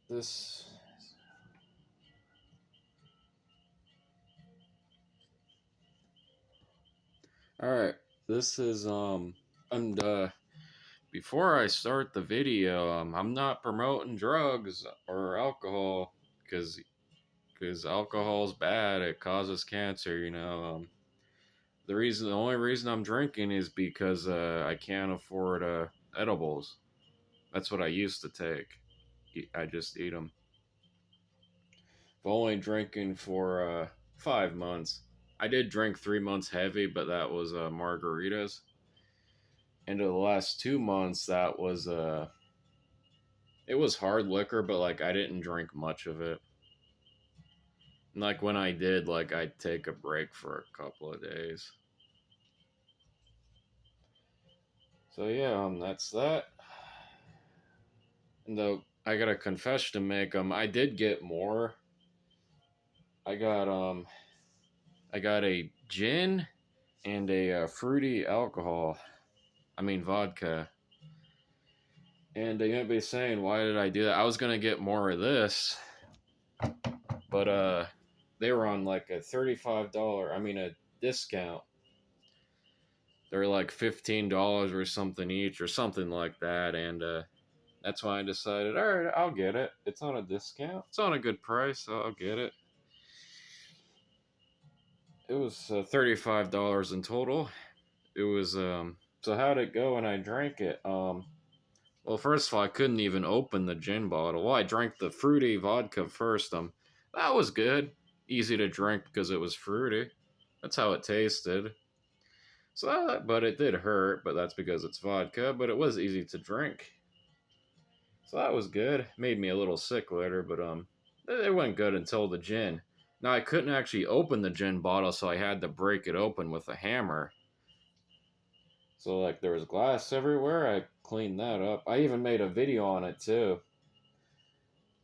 this. All right, this is and before I start the video, I'm not promoting drugs or alcohol because alcohol's bad. It causes cancer. The only reason I'm drinking is because I can't afford edibles. That's what I used to take. I just eat them. I'm only drinking for 5 months. I did drink 3 months heavy, but that was margaritas. And the last 2 months, that was it was hard liquor, but like I didn't drink much of it. And, like when I did, like I'd take a break for a couple of days. So yeah, that's that. And though I got a confession to make, I did get more. I got I got a gin and a fruity alcohol. I mean vodka. And they might be saying, why did I do that? I was gonna get more of this, but they were on like a $35. I mean a discount. They're like $15 or something each, or something like that, and that's why I decided, all right, I'll get it. It's on a discount. It's on a good price, so I'll get it. It was $35 in total. It was So how'd it go when I drank it? Well, first of all, I couldn't even open the gin bottle. Well, I drank the fruity vodka first. That was good. Easy to drink because it was fruity. That's how it tasted. But it did hurt, but that's because it's vodka. But it was easy to drink. So that was good. Made me a little sick later, but it went good until the gin. Now I couldn't actually open the gin bottle, so I had to break it open with a hammer. So like there was glass everywhere. I cleaned that up. I even made a video on it too.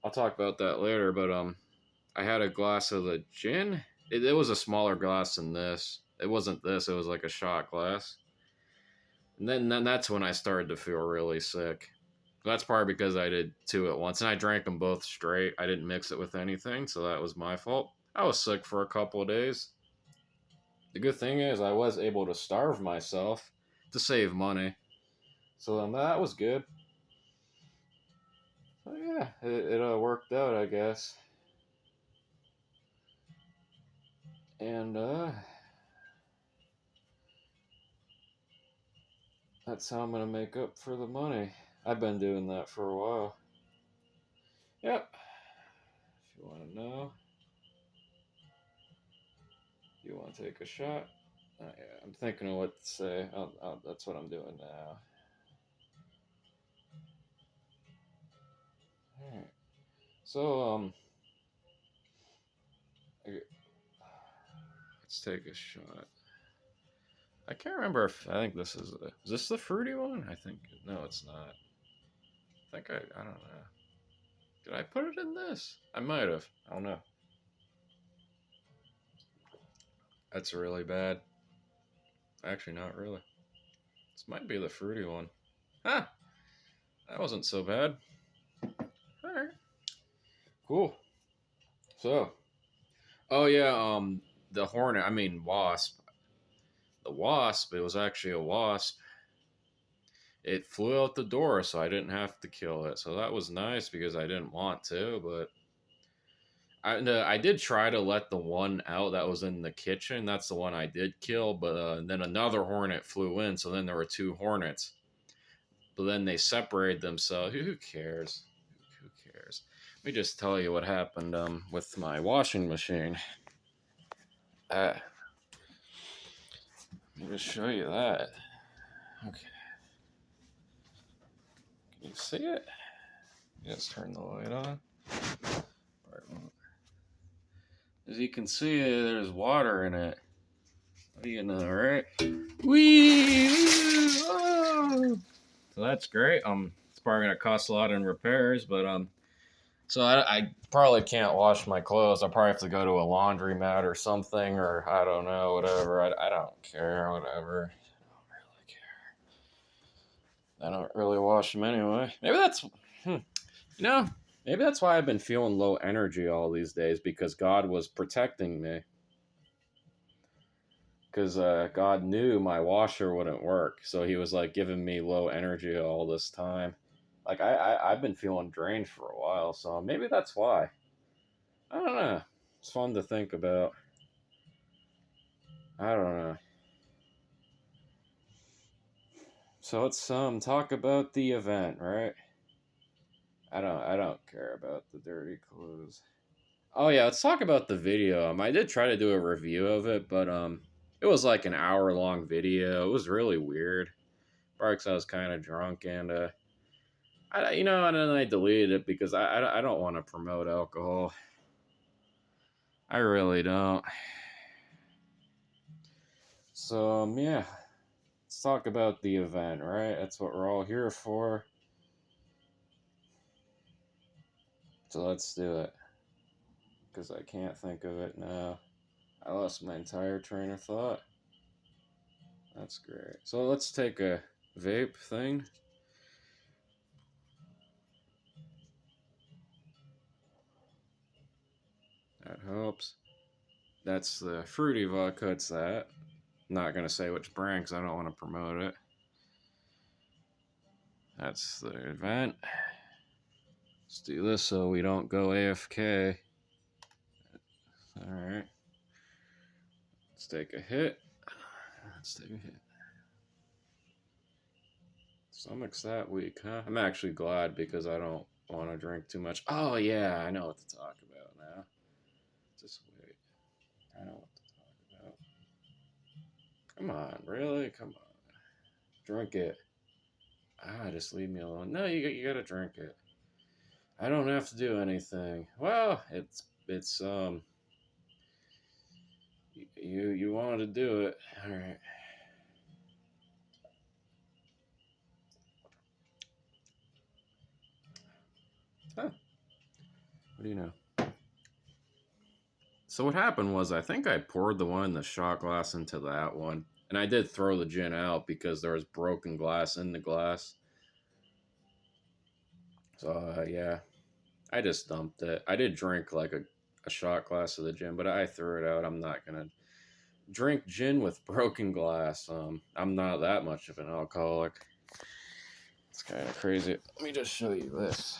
I'll talk about that later, but I had a glass of the gin. It was a smaller glass than this. It wasn't this. It was like a shot glass. And then that's when I started to feel really sick. That's probably because I did two at once, and I drank them both straight. I didn't mix it with anything, so that was my fault. I was sick for a couple of days. The good thing is I was able to starve myself to save money, so that was good. So yeah, it worked out, I guess. And that's how I'm gonna make up for the money. I've been doing that for a while. Yep. If you want to know, you want to take a shot? Yeah, I'm thinking of what to say. That's what I'm doing now. All right. So let's take a shot. I can't remember if I think is this the fruity one? I think no, it's not. I don't know. Did I put it in this? I might have. I don't know. That's really bad. Actually, not really. This might be the fruity one. Huh. That wasn't so bad. All right. Cool. So, oh yeah, the hornet. I mean wasp. The wasp. It was actually a wasp. It flew out the door, so I didn't have to kill it. So that was nice because I didn't want to, but I did try to let the one out that was in the kitchen. That's the one I did kill, but then another hornet flew in, so then there were two hornets. But then they separated themselves. Who cares? Who cares? Let me just tell you what happened with my washing machine. Let me just show you that. Okay. Can you see it? Just turn the light on. As you can see, there's water in it. What do you know, right? Whee! Oh! So that's great. It's probably gonna cost a lot in repairs, but so I probably can't wash my clothes. I'll probably have to go to a laundromat or something, or I don't know, whatever. I don't care, whatever. I don't really care. I don't really wash them anyway. Maybe that's, you know, Maybe that's why I've been feeling low energy all these days, because God was protecting me. Because God knew my washer wouldn't work, so He was like giving me low energy all this time. Like I've been feeling drained for a while, so maybe that's why. I don't know. It's fun to think about. I don't know. So let's talk about the event, right? I don't care about the dirty clothes. Oh yeah, let's talk about the video. I did try to do a review of it, but it was like an hour long video. It was really weird. Probably 'cause I was kind of drunk, and and then I deleted it because I don't want to promote alcohol. I really don't. So yeah, let's talk about the event, right? That's what we're all here for. So let's do it. Because I can't think of it now. I lost my entire train of thought. That's great. So let's take a vape thing. That helps. That's the fruity vodka. It's that. Not gonna say which brand because I don't want to promote it. That's the event. Let's do this so we don't go AFK. Alright. Let's take a hit. Let's take a hit. Stomach's that weak, huh? I'm actually glad because I don't want to drink too much. Oh, yeah, I know what to talk about now. Just wait. I know what to talk about. Come on, really? Come on. Drink it. Just leave me alone. No, you gotta drink it. I don't have to do anything. Well, it's you wanted to do it. All right. Huh. What do you know? So what happened was I think I poured the one in the shot glass into that one, and I did throw the gin out because there was broken glass in the glass. So yeah, I just dumped it. I did drink like a shot glass of the gin, but I threw it out. I'm not gonna drink gin with broken glass. I'm not that much of an alcoholic. It's kind of crazy. Let me just show you this.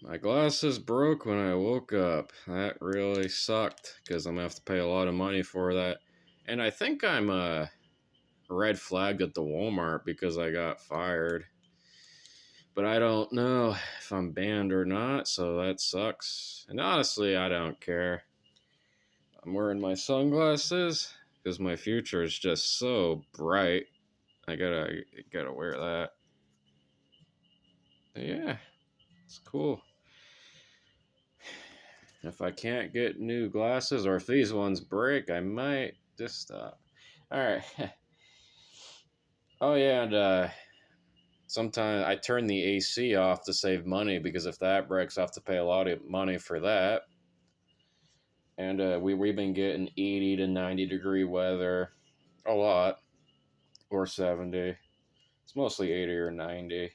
My glasses broke when I woke up. That really sucked because I'm gonna have to pay a lot of money for that. And I think I'm red flagged at the Walmart because I got fired. But I don't know if I'm banned or not, so that sucks. And honestly, I don't care. I'm wearing my sunglasses because my future is just so bright. I gotta wear that. But yeah, it's cool. If I can't get new glasses or if these ones break, I might just stop. All right. Oh yeah, and sometimes I turn the AC off to save money because if that breaks, I have to pay a lot of money for that. And we've been getting 80 to 90 degree weather a lot, or 70. It's mostly 80 or 90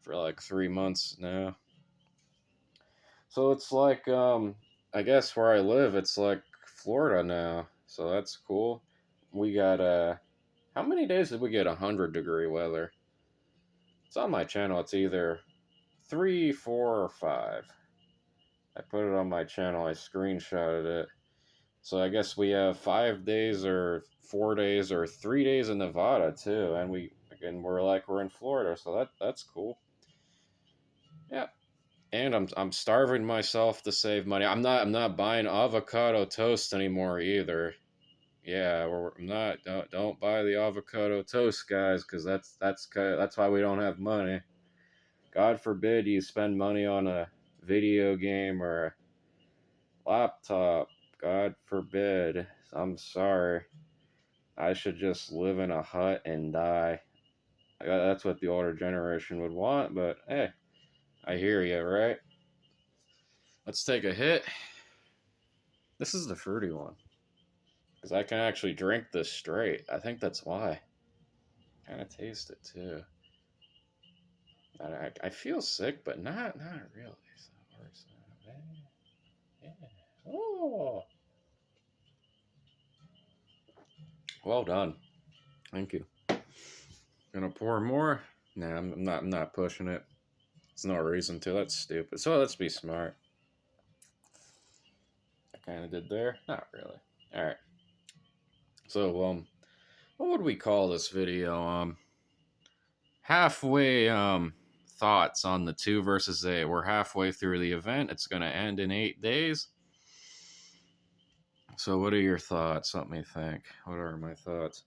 for like 3 months now. So it's like I guess where I live, it's like Florida now. So that's cool. We got how many days did we get 100 degree weather? It's on my channel. It's either 3, 4, or 5. I put it on my channel. I screenshotted it. So I guess we have 5 days or 4 days or 3 days in Nevada too, and we're in Florida, so that's cool. Yeah, and I'm starving myself to save money. I'm not buying avocado toast anymore either. Yeah, I'm not. Don't buy the avocado toast, guys, because that's why we don't have money. God forbid you spend money on a video game or a laptop. God forbid. I'm sorry. I should just live in a hut and die. That's what the older generation would want, but hey, I hear you, right? Let's take a hit. This is the fruity one. Because I can actually drink this straight. I think that's why. Kind of taste it too. I feel sick, but not really. So it works. Yeah. Oh, well done. Thank you. Gonna pour more? Nah, I'm not. I'm not pushing it. There's no reason to. That's stupid. So let's be smart. I kind of did there. Not really. All right. So what would we call this video? Halfway thoughts on the 2 versus 8. We're halfway through the event. It's gonna end in 8 days. So what are your thoughts? Let me think. What are my thoughts?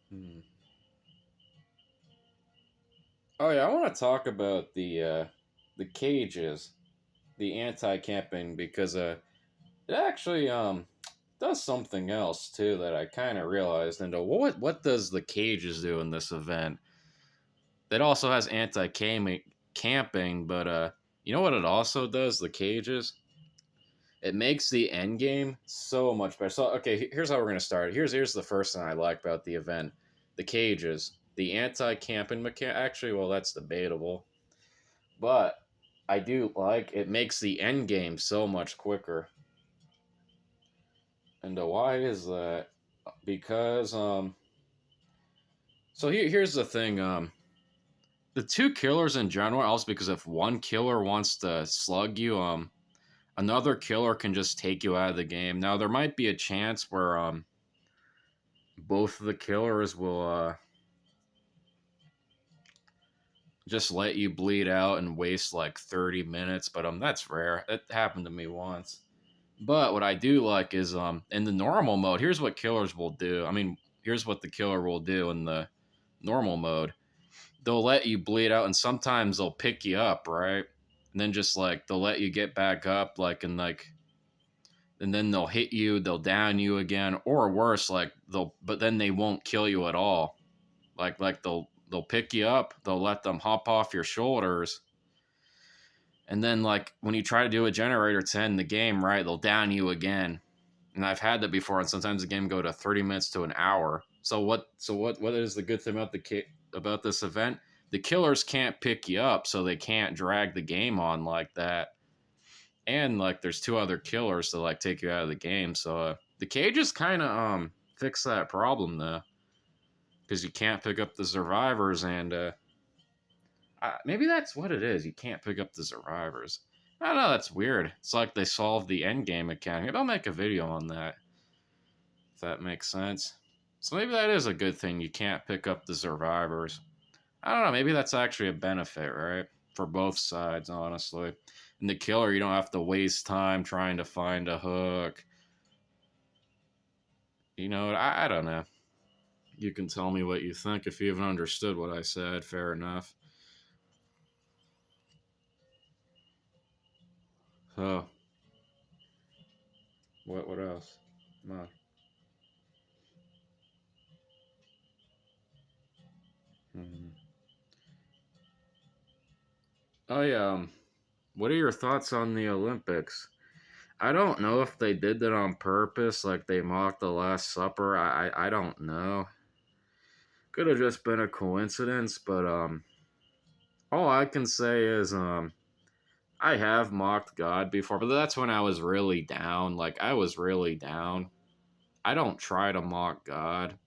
Hmm. Oh yeah, I want to talk about the cages, the anti-camping because it actually does something else too that I kind of realized. And what does the cages do in this event? It also has anti-camping, but you know what it also does? The cages. It makes the end game so much better. So okay, here's how we're gonna start. Here's the first thing I like about the event: the cages, the anti-camping mechanic. Actually, well, that's debatable, but I do like it makes the end game so much quicker. And why is that? Because so here's the thing the 2 killers in general, also because if one killer wants to slug you, another killer can just take you out of the game. Now there might be a chance where both of the killers will just let you bleed out and waste like 30 minutes, but that's rare. It happened to me once. But what I do like is in the normal mode, here's what killers will do. I mean, here's what the killer will do in the normal mode. They'll let you bleed out and sometimes they'll pick you up, right? And then just like they'll let you get back up and then they'll hit you, they'll down you again, or worse, like but then they won't kill you at all. Like they'll pick you up, they'll let them hop off your shoulders, and then like when you try to do a generator 10 in the game, right, they'll down you again. And I've had that before, and sometimes the game go to 30 minutes to an hour. So what is the good thing about about this event? The killers can't pick you up, so they can't drag the game on like that. And like there's 2 other killers to like take you out of the game. So the cages kind of fix that problem though, because you can't pick up the survivors, and maybe that's what it is. You can't pick up the survivors. I don't know. That's weird. It's like they solved the end game mechanic. Maybe I'll make a video on that, if that makes sense. So maybe that is a good thing. You can't pick up the survivors. I don't know. Maybe that's actually a benefit, right? For both sides, honestly. And the killer, you don't have to waste time trying to find a hook. You know, I don't know. You can tell me what you think if you haven't understood what I said. Fair enough. So, what else? Come on. Mhm. Oh yeah. What are your thoughts on the Olympics? I don't know if they did that on purpose, like they mocked the Last Supper. I don't know. Could have just been a coincidence, but all I can say is I have mocked God before, but that's when I was really down. Like I was really down. I don't try to mock God.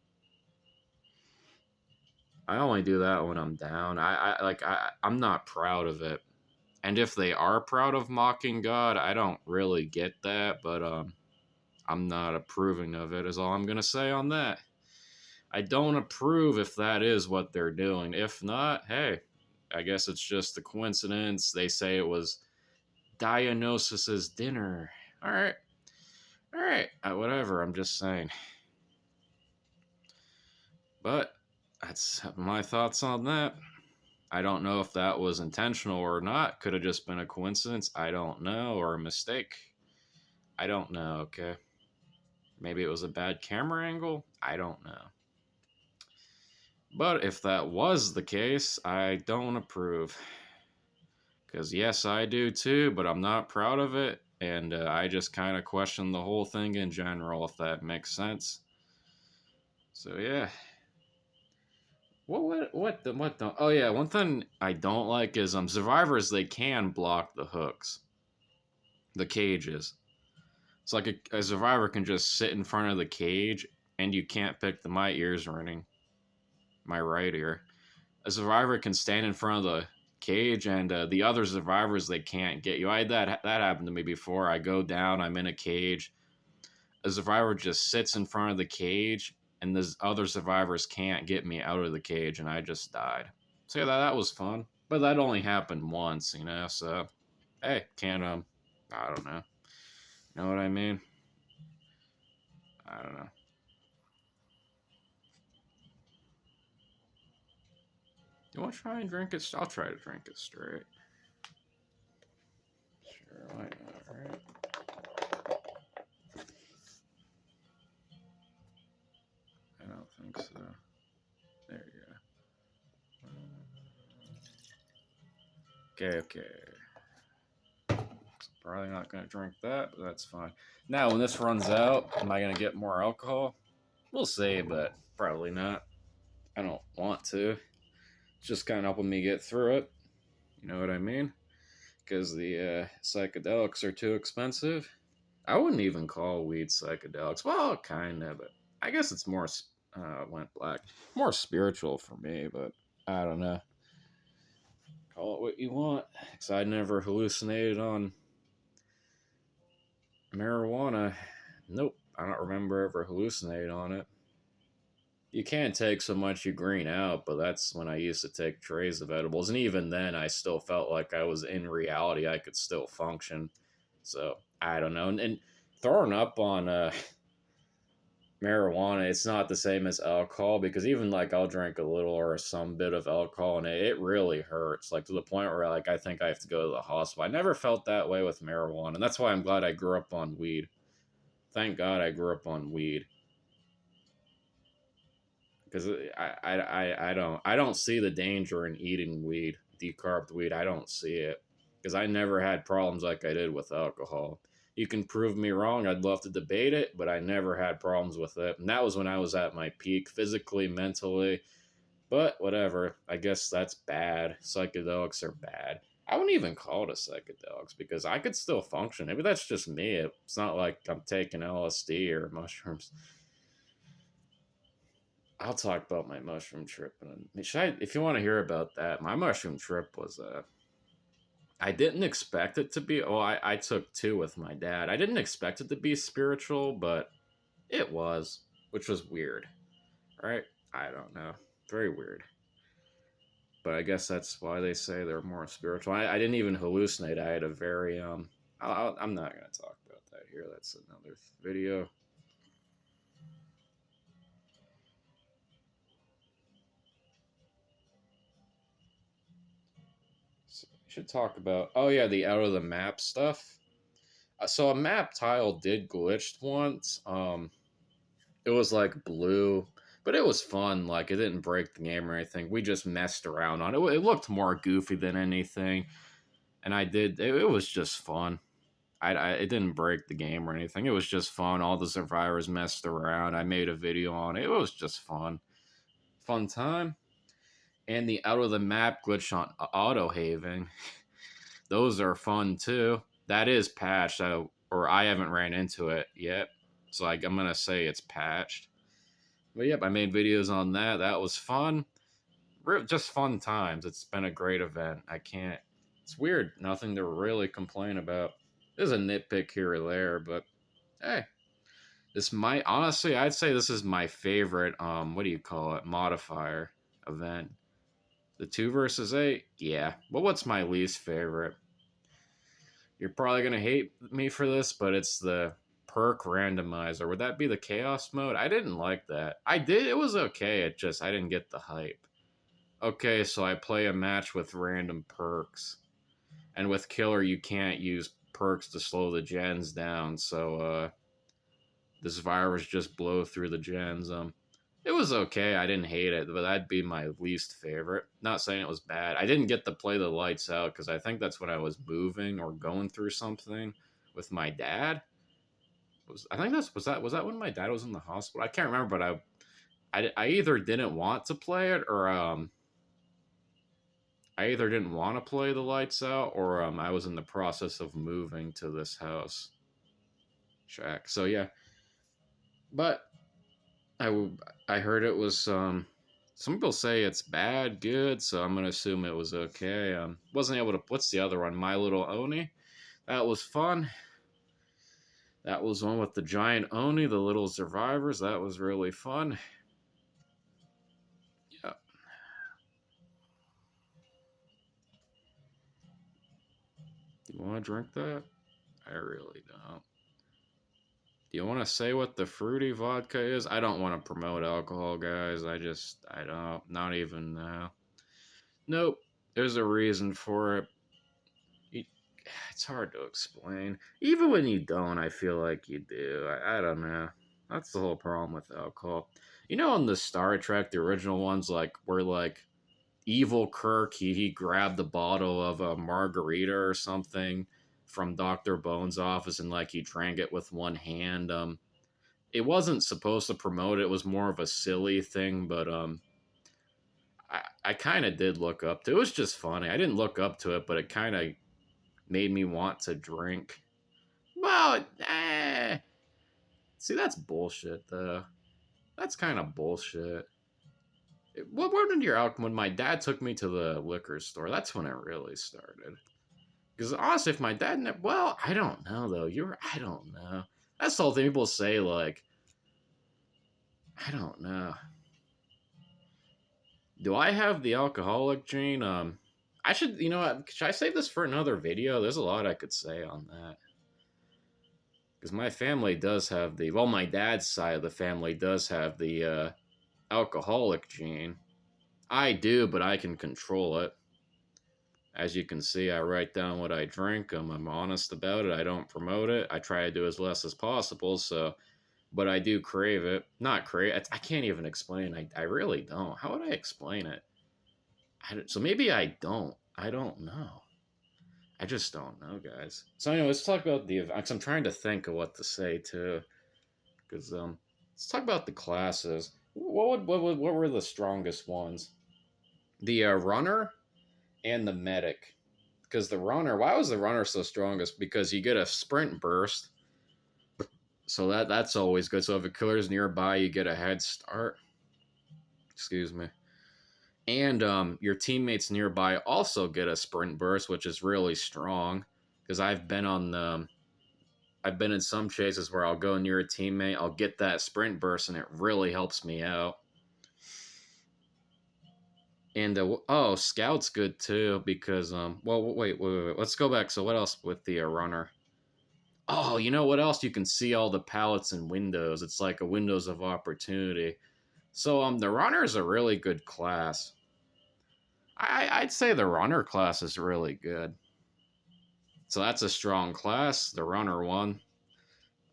I only do that when I'm down. I'm not proud of it. And if they are proud of mocking God, I don't really get that, but I'm not approving of it, is all I'm going to say on that. I don't approve if that is what they're doing. If not, hey, I guess it's just a coincidence. They say it was Dionysus's dinner. All right. All right. Whatever. I'm just saying. But that's my thoughts on that. I don't know if that was intentional or not. Could have just been a coincidence. I don't know. Or a mistake. I don't know. Okay. Maybe it was a bad camera angle. I don't know. But if that was the case, I don't approve. Because yes, I do too, but I'm not proud of it. And I just kind of question the whole thing in general, if that makes sense. So yeah. What the oh yeah, one thing I don't like is survivors, they can block the hooks, the cages. It's like a survivor can just sit in front of the cage and you can't pick the my ears ringing. My right ear. A survivor can stand in front of the cage and the other survivors, they can't get you. I had that happened to me before. I go down, I'm in a cage. A survivor just sits in front of the cage and the other survivors can't get me out of the cage and I just died. So yeah, that was fun. But that only happened once, you know, so hey, can't I don't know. You know what I mean? I don't know. You want to try and drink it? I'll try to drink it straight. Sure, why not, right? I don't think so. There you go. Okay. Probably not going to drink that, but that's fine. Now, when this runs out, am I going to get more alcohol? We'll see, but probably not. I don't want to. It's just kind of helping me get through it. You know what I mean? Because the psychedelics are too expensive. I wouldn't even call weed psychedelics. Well, kind of, but I guess it's more went black, more spiritual for me. But I don't know. Call it what you want. Because I never hallucinated on marijuana. Nope, I don't remember ever hallucinating on it. You can't take so much, you green out, but that's when I used to take trays of edibles, and even then, I still felt like I was in reality. I could still function. So I don't know, and throwing up on marijuana, it's not the same as alcohol because even like I'll drink a little or some bit of alcohol, and it really hurts, like to the point where like I think I have to go to the hospital. I never felt that way with marijuana, and that's why I'm glad I grew up on weed. Thank God I grew up on weed because I don't see the danger in eating weed, decarbed weed. I don't see it because I never had problems like I did with alcohol. You can prove me wrong. I'd love to debate it, but I never had problems with it. And that was when I was at my peak, physically, mentally. But whatever. I guess that's bad. Psychedelics are bad. I wouldn't even call it a psychedelics because I could still function. Maybe that's just me. It's not like I'm taking LSD or mushrooms. I'll talk about my mushroom trip, and if you want to hear about that, my mushroom trip was I didn't expect it to be. Oh, I took two with my dad. I didn't expect it to be spiritual, but it was, which was weird, right? I don't know, very weird. But I guess that's why they say they're more spiritual. I didn't even hallucinate. I had a very I'm not gonna talk about that here. That's another video. So we should talk about. Oh yeah, the out of the map stuff. So a map tile did glitched once. It was like blue, but it was fun. Like it didn't break the game or anything. We just messed around on it. It looked more goofy than anything, and I did. It was just fun. It didn't break the game or anything. It was just fun. All the survivors messed around. I made a video on it. It was just fun, fun time. And the out of the map glitch on auto having. Those are fun too. That is patched, or I haven't ran into it yet. So I'm gonna say it's patched. But yep, I made videos on that. That was fun. Just fun times. It's been a great event. I can't. It's weird. Nothing to really complain about. There's a nitpick here or there, but hey, this might honestly, I'd say this is my favorite. What do you call it? Modifier event. The 2 versus 8. Yeah. But what's my least favorite? You're probably gonna hate me for this, but it's the perk randomizer. Would that be the chaos mode? I didn't like that. I did. It was okay. It just I didn't get the hype. Okay, so I play a match with random perks, and with killer you can't use perks to slow the gens down. So the survivors just blow through the gens. It was okay. I didn't hate it, but that'd be my least favorite. Not saying it was bad. I didn't get to play the lights out because I think that's when I was moving or going through something with my dad. I think was that when my dad was in the hospital? I can't remember, but I either didn't want to play it or I either didn't want to play the lights out or I was in the process of moving to this house shack. So yeah, but I I heard it was some people say it's bad, good, so I'm gonna assume it was okay. Wasn't able to. What's the other one? My Little Oni. That was fun. That was one with the giant Oni, the little survivors. That was really fun. Yeah. Do you want to drink that? I really don't. Do you want to say what the fruity vodka is? I don't want to promote alcohol, guys. I don't. Not even now. Nope. There's a reason for it. You, it's hard to explain. Even when you don't, I feel like you do. I don't know. That's the whole problem with alcohol. You know, in the Star Trek, the original ones, like, where, like, evil Kirk, he grabbed the bottle of a margarita or something from Dr. Bones' office and, like, he drank it with one hand. It wasn't supposed to promote it. It was more of a silly thing, but, I kind of did look up to it. It was just funny. I didn't look up to it, but it kind of made me want to drink. Well, see, that's bullshit, though. That's kind of bullshit. When did your alcohol? When my dad took me to the liquor store, that's when it really started. Because honestly, if my dad, well, I don't know though. I don't know. That's the whole thing. People say like, I don't know. Do I have the alcoholic gene? I should, you know what? Should I save this for another video? There's a lot I could say on that. Because my family does have well, my dad's side of the family does have the alcoholic gene. I do, but I can control it. As you can see, I write down what I drink. I'm honest about it. I don't promote it. I try to do as less as possible. So, but I do crave it. Not crave. I can't even explain. I really don't. How would I explain it? So maybe I don't. I don't know. I just don't know, guys. So anyway, let's talk about the. Cause I'm trying to think of what to say too. Because let's talk about the classes. What were the strongest ones? The runner and the medic. Because the runner, why was the runner so strongest? Because you get a sprint burst, so that's always good. So if a killer's nearby, you get a head start. Excuse me. And your teammates nearby also get a sprint burst, which is really strong. Because I've been in some chases where I'll go near a teammate, I'll get that sprint burst, and it really helps me out. And scout's good too because well wait. Let's go back. So what else with the runner? Oh, you know what else? You can see all the pallets and windows. It's like a windows of opportunity. So the runner is a really good class. I'd say the runner class is really good. So that's a strong class. The runner one,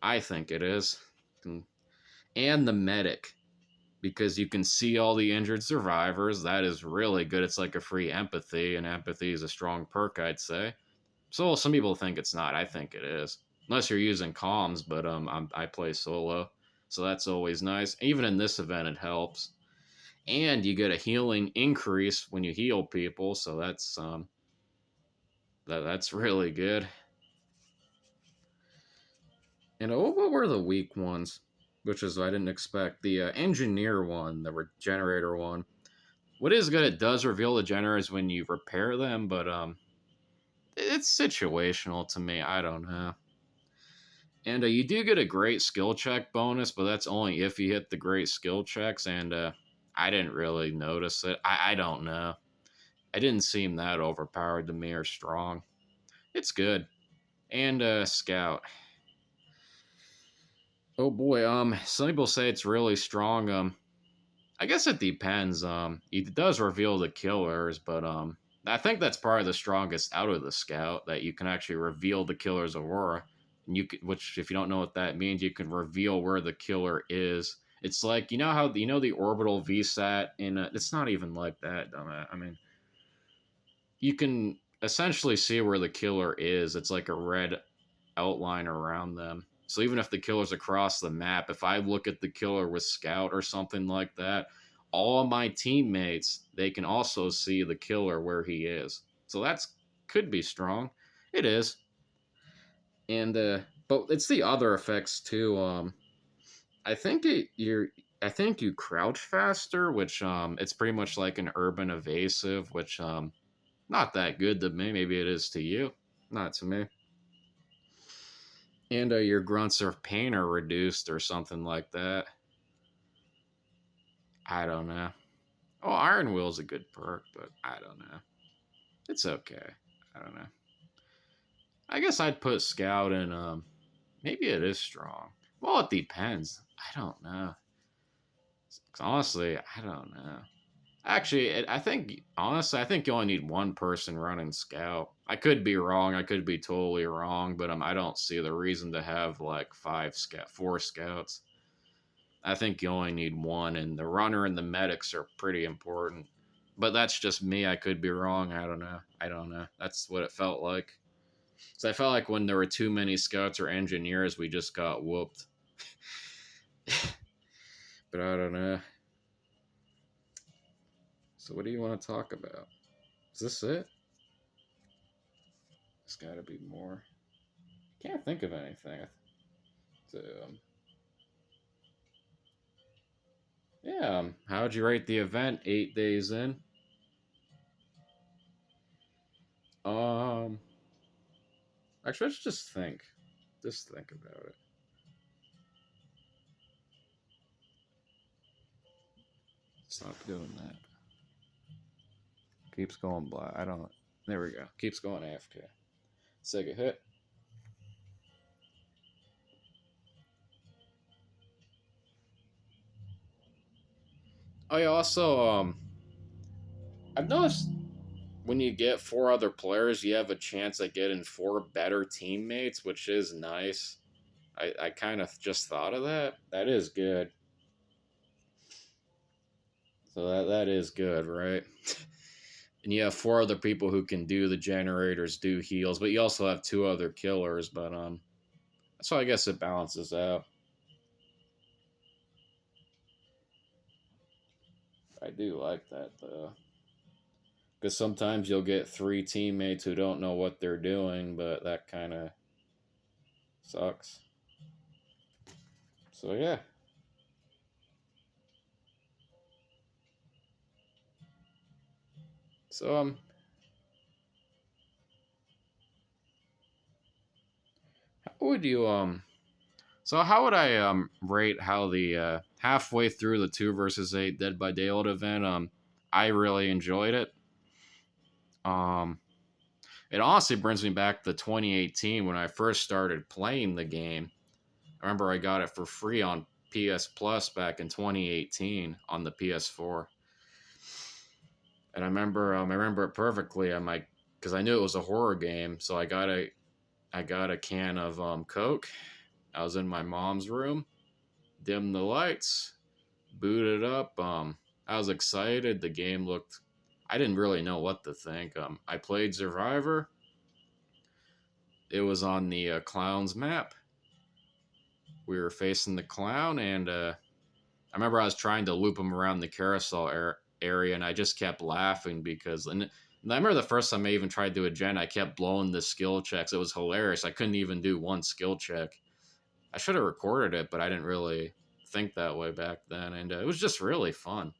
I think it is, and the medic because you can see all the injured survivors. That is really good. It's like a free empathy, and empathy is a strong perk, I'd say. So some people think it's not. I think it is, unless you're using comms. But I play solo, so that's always nice. Even in this event, it helps, and you get a healing increase when you heal people. So that's really good. And what were the weak ones? Which is I didn't expect. The engineer one, the regenerator one. What is good? It does reveal the generators when you repair them, but it's situational to me. I don't know. And you do get a great skill check bonus, but that's only if you hit the great skill checks. And I didn't really notice it. I don't know. It didn't seem that overpowered to me or strong. It's good. And scout. Oh boy. Some people say it's really strong. I guess it depends. It does reveal the killers, but I think that's probably the strongest out of the scout that you can actually reveal the killer's aurora. And which if you don't know what that means, you can reveal where the killer is, It's like you know how you know the orbital VSAT in it's not even like that, dumbass. I mean, you can essentially see where the killer is. It's like a red outline around them. So even if the killer's across the map, if I look at the killer with scout or something like that, all of my teammates they can also see the killer where he is. So that's could be strong. It is, and but it's the other effects too. I think I think you crouch faster, which it's pretty much like an urban evasive, which not that good to me. Maybe it is to you, not to me. And your grunts of pain are reduced or something like that. I don't know. Oh, Iron Will's a good perk, but I don't know. It's okay. I don't know. I guess I'd put Scout in. Maybe it is strong. Well, it depends. I don't know. 'Cause honestly, I don't know. Actually, I think honestly, I think you only need one person running Scout. I could be wrong. I could be totally wrong, but I don't see the reason to have like four scouts. I think you only need one, and the runner and the medics are pretty important. But that's just me. I could be wrong. I don't know. I don't know. That's what it felt like. So I felt like when there were too many scouts or engineers, we just got whooped. But I don't know. So what do you want to talk about? Is this it? There's got to be more. Can't think of anything. So, yeah. How'd you rate the event? 8 days in. Um. Actually, let's just think. Just think about it. Stop doing that. Keeps going black. I don't. There we go. Keeps going after. Sega hit. Oh yeah. Also, I've noticed when you get four other players, you have a chance at getting four better teammates, which is nice. I kind of just thought of that. That is good. So that is good, right? And you have four other people who can do the generators, do heals, but you also have two other killers. But so I guess it balances out. I do like that though, because sometimes you'll get three teammates who don't know what they're doing, but that kind of sucks. So yeah. So how would you so how would I rate how the halfway through the 2 versus 8 Dead by Daylight event I really enjoyed it. Um it honestly brings me back to 2018 when I first started playing the game. I remember I got it for free on PS Plus back in 2018 on the PS4. And I remember it perfectly. I'm like, because I knew it was a horror game, so I got a can of Coke. I was in my mom's room, dimmed the lights, booted up. I was excited. The game looked. I didn't really know what to think. I played Survivor. It was on the clown's map. We were facing the clown, and I remember I was trying to loop him around the carousel area, and I just kept laughing because. And I remember the first time I even tried to do a gen, I kept blowing the skill checks. It was hilarious. I couldn't even do one skill check. I should have recorded it, but I didn't really think that way back then, and it was just really fun.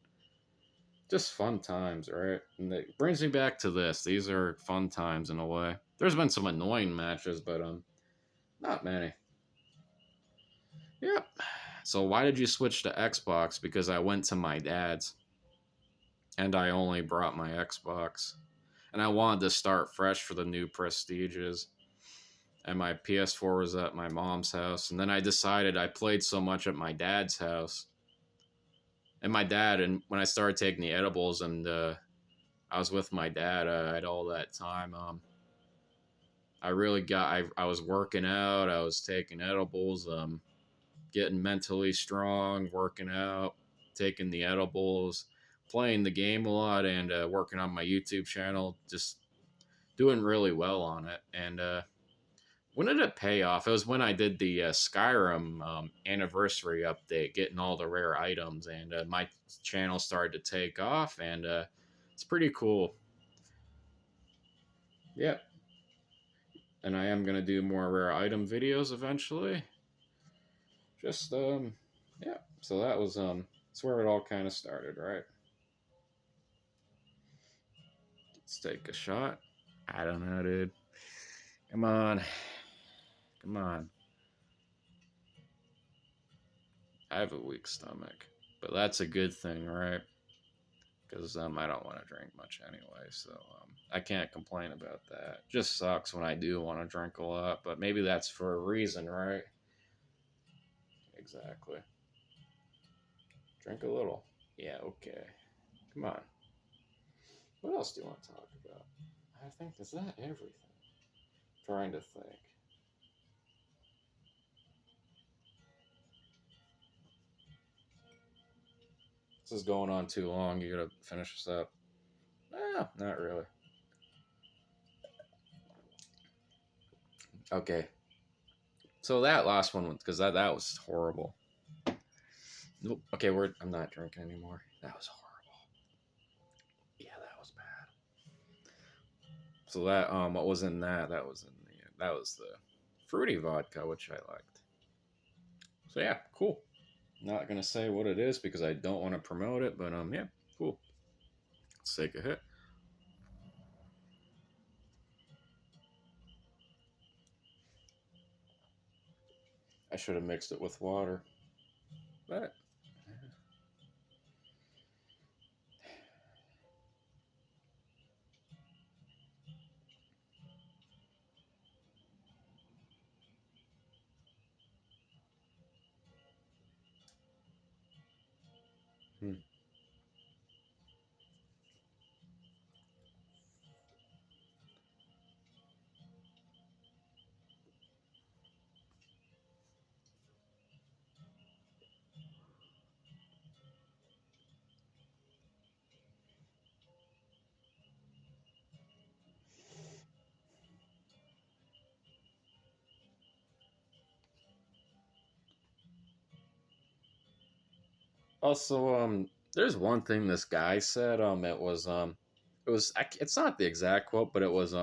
Just fun times, right? And it brings me back to this. These are fun times in a way. There's been some annoying matches, but not many. Yep. So why did you switch to Xbox? Because I went to my dad's, and I only brought my Xbox, and I wanted to start fresh for the new Prestiges. And my PS4 was at my mom's house, and then I decided I played so much at my dad's house, and my dad, and when I started taking the edibles, and I was with my dad at all that time. I really got. I was working out. I was taking edibles. getting mentally strong, working out, taking the edibles, playing the game a lot, and working on my YouTube channel. Just doing really well on it. And when did it pay off? It was when I did the Skyrim anniversary update, getting all the rare items, and my channel started to take off, and it's pretty cool. Yeah, and I am gonna do more rare item videos eventually. Just yeah. So that was that's where it all kind of started, right? Let's take a shot. I don't know, dude. Come on, come on. I have a weak stomach, but that's a good thing, right? Because I don't want to drink much anyway, so I can't complain about that. Just sucks when I do want to drink a lot, but maybe that's for a reason, right? Exactly. Drink a little. Yeah, okay. Come on. What else do you want to talk about? I think is that everything. Trying to think. This is going on too long. You gotta finish this up. Not really. Okay. So that last one, because that was horrible. Nope. Okay, I'm not drinking anymore. That was horrible. Yeah, that was bad. So that what was in that? That was the fruity vodka, which I liked. So yeah, cool. Not gonna say what it is because I don't want to promote it, but yeah, cool. Let's take a hit. I should have mixed it with water, but hmm. Also, there's one thing this guy said. It's not the exact quote, but it was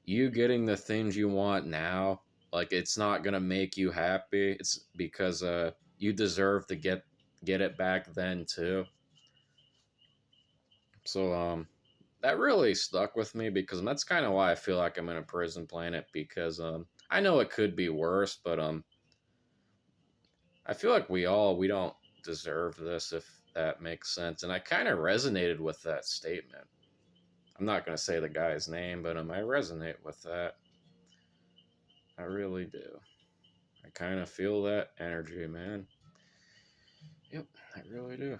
you getting the things you want now, like it's not gonna make you happy. It's because you deserve to get it back then too. So that really stuck with me because that's kind of why I feel like I'm in a prison planet because I know it could be worse, but I feel like we don't deserve this if that makes sense. And I kind of resonated with that statement. I'm not going to say the guy's name, but I resonate with that. I really do. I kind of feel that energy, man. Yep, I really do.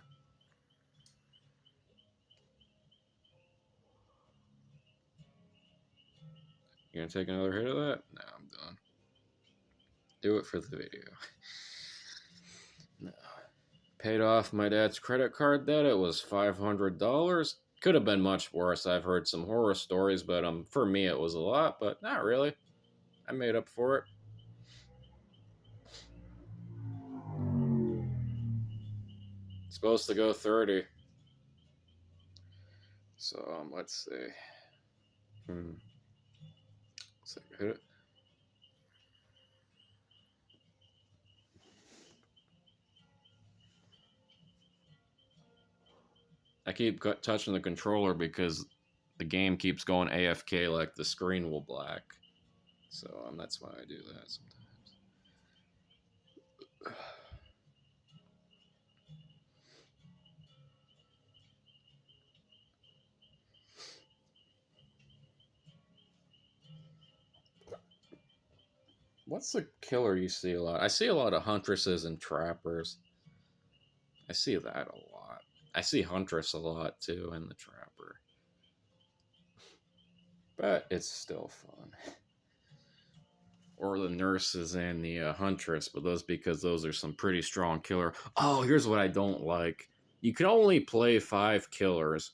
You gonna take another hit of that? No, I'm done. Do it for the video. No. Paid off my dad's credit card debt. It was $500. Could have been much worse. I've heard some horror stories, but for me it was a lot, but not really. I made up for it. Supposed to go 30. So let's see. Hmm. So hit it. I keep touching the controller because the game keeps going AFK, like the screen will black. So that's why I do that sometimes. What's the killer you see a lot? I see a lot of huntresses and trappers. I see that a lot. I see huntress a lot too, and the trapper. But it's still fun. or the nurses and the huntress, but those because those are some pretty strong killer. Oh, here's what I don't like: you can only play 5 killers.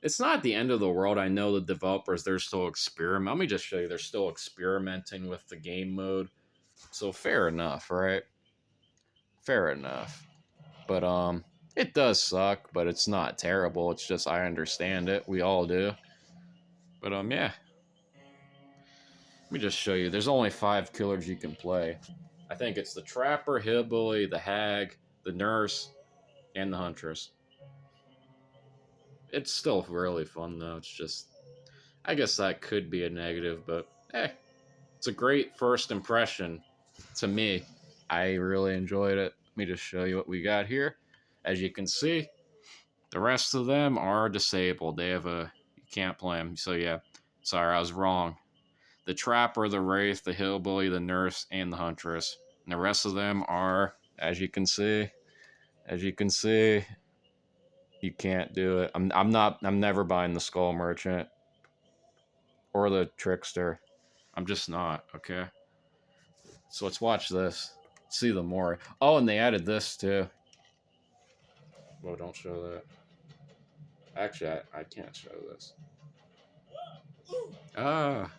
It's not the end of the world. I know the developers, they're still experimenting. Let me just show you, they're still experimenting with the game mode. So fair enough, right? Fair enough. But it does suck, but it's not terrible. It's just I understand it. We all do. But yeah. Let me just show you. There's only 5 killers you can play. I think it's the Trapper, Hillbilly, the Hag, the Nurse, and the Huntress. It's still really fun though. It's just, I guess that could be a negative, but it's a great first impression to me. I really enjoyed it. Let me just show you what we got here. As you can see, the rest of them are disabled. They have you can't play them. So yeah, sorry, I was wrong. The Trapper, the Wraith, the Hillbilly, the Nurse, and the Huntress. And the rest of them are, as you can see, you can't do it. I'm never buying the Skull Merchant or the Trickster. I'm just not, okay? So let's watch this. See the more. Oh, and they added this too. Well, don't show that. Actually, I can't show this. Ah.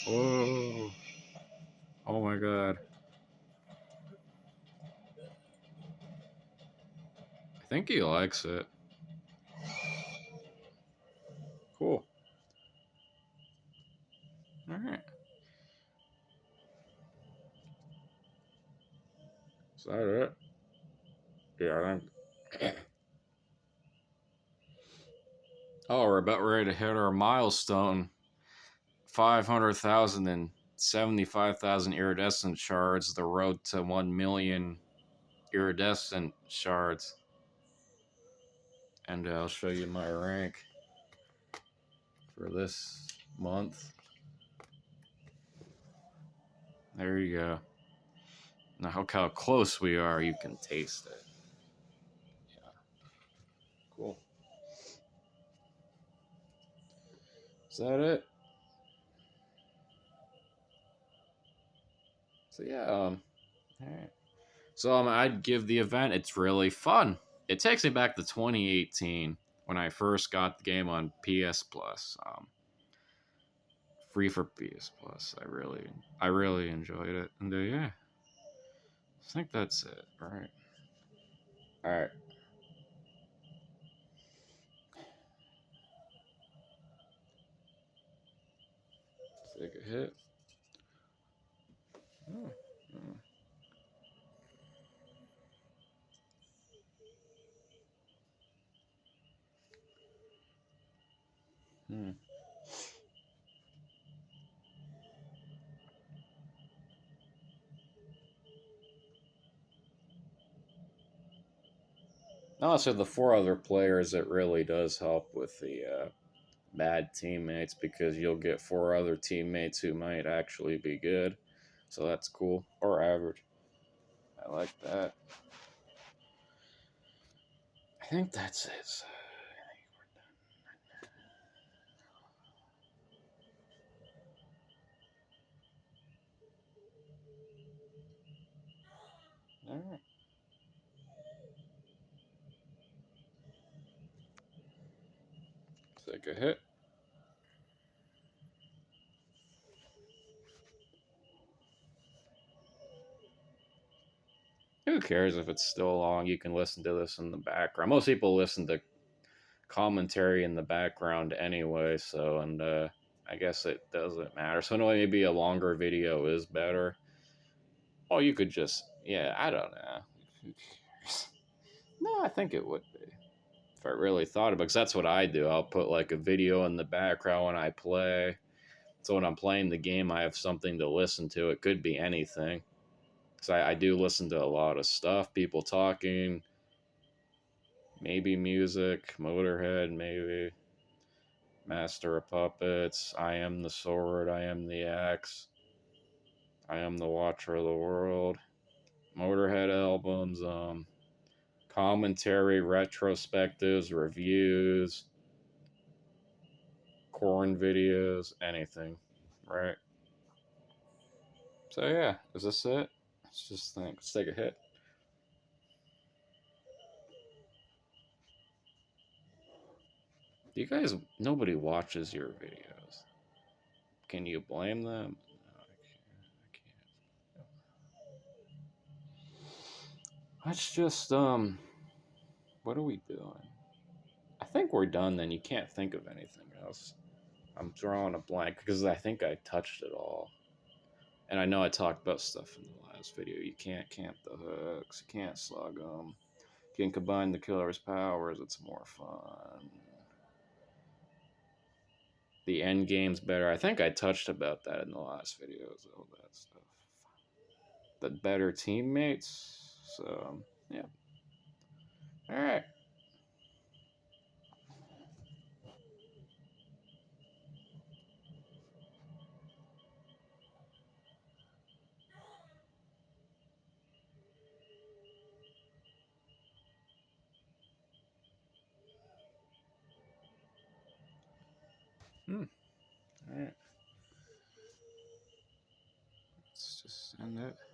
Whoa. Oh my god. I think he likes it. Cool. Alright. Is that it? Yeah, I think. Oh, we're about ready to hit our milestone. 500,000 and 75,000 iridescent shards. The road to 1 million iridescent shards. And I'll show you my rank for this month. There you go. Now look how close we are. You can taste it. Yeah. Cool. Is that it? So yeah, all right. So I'd give the event. It's really fun. It takes me back to 2018 when I first got the game on PS Plus. Free for PS Plus. I really enjoyed it. And yeah, I think that's it. All right. All right. Take a hit. Oh, oh. Hmm. Also, the 4 other players, it really does help with the bad teammates because you'll get 4 other teammates who might actually be good. So that's cool. Or average. I like that. I think that's it. All right. Take a hit. Who cares if it's still long? You can listen to this in the background. Most people listen to commentary in the background anyway, so, and I guess it doesn't matter. So, no, maybe a longer video is better. Oh, you could just, yeah, I don't know. Who cares? No, I think it would be. If I really thought about it, because that's what I do. I'll put like a video in the background when I play. So when I'm playing the game, I have something to listen to. It could be anything. Because I do listen to a lot of stuff, people talking, maybe music, Motorhead, maybe Master of Puppets, I Am the Sword, I Am the Axe, I Am the Watcher of the World, Motorhead albums, commentary, retrospectives, reviews, corn videos, anything, right? So yeah, is this it? Let's just think. Let's take a hit. You guys, nobody watches your videos. Can you blame them? No, I can't. Let's just what are we doing? I think we're done. Then you can't think of anything else. I'm drawing a blank because I think I touched it all. And I know I talked about stuff in the last video. You can't camp the hooks. You can't slug them. You can combine the killer's powers. It's more fun. The end game's better. I think I touched about that in the last videos. All that stuff. The better teammates. So yeah. All right. Hmm. All right. Let's just end it.